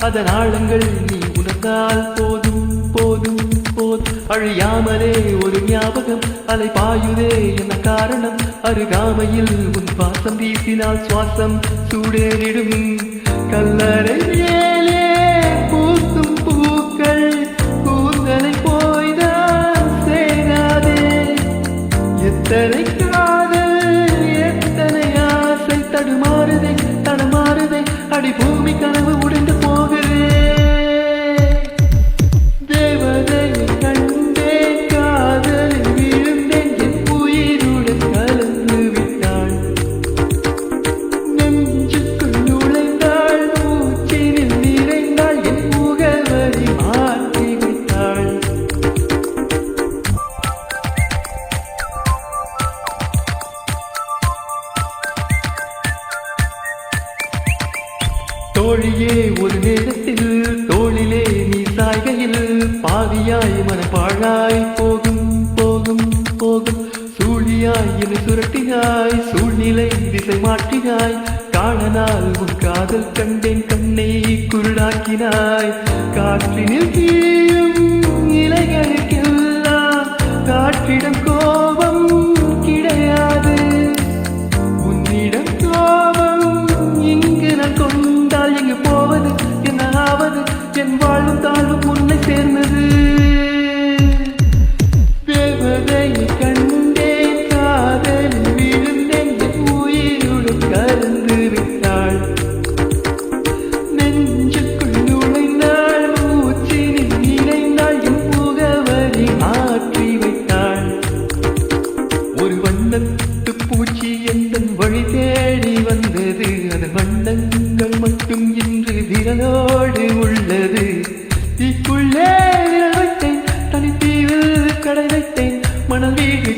அதன் ஆழங்கள் நீ உணர்ந்தால் போதும் போதும் போதும். அழியாமலே ஒரு ஞாபகம் அலை பாயுதே என்ன காரணம்? அருகாமையில் உன் வாசம் வீசினால் சுவாசம் சூடேறிடும். கல்லறை மேலே பூக்கும் பூக்கள் கூந்தலை போய்தான் சேராதே. எத்தனை காதல் எத்தனை ஆசை தடுமாறுதே தடுமாறுதே அடி பூமி கனவு உடைந்து போகுதே. தேவதையை கண்டேன் காதலில் விழுந்தேன் என் உயிருடன் கலந்து விட்டாள். நெஞ்சுக்குள் நுழைந்தாள் மூச்சினில் நிறைந்தாள் என் முகவரி மாற்றி வைத்தாள். தோழியே ஒரு நேரத்தில் தோளிலே நீ சாய்கையில் பாதியாய் மனப்பாழாய் போகும் போகும் போகும். சூழியாய் என சுரட்டினாய் சூழ்நிலை திசை மாற்றினாய். காணனால் உன் காதல் கண்டேன் கண்ணை குருடாக்கினாய். காற்றினில் கீழும் இலைகளுக்கெல்லாம் காற்றிடம் கோபம் கிடையாது. உன்னிடம் கோபம் இங்கு நான் கொண்டால் எங்கு போவது என்ன ஆவது? என் வாழும் தாழ்வும் உன்னை சேர்ந்தது. தேவதையை கண்டேன் காதலில் விழுந்தேன் என் உயிருடன் கலந்து விட்டாள். நெஞ்சுக்குள் நுழைந்தாள் மூச்சினில் நிறைந்தாள் என் முகவரி மாற்றி வைத்தாள். ஒரு வண்ணத்து பூச்சி எந்தன் வழி தேடி வந்தது. அதன் வண்ணங்கள் மட்டும் இன்று விரலோடு உள்ளது. தீக்குள்ளே விரல் வைத்தேன் தனித்தீவில் கடை வைத்தேன் மணல் வீடு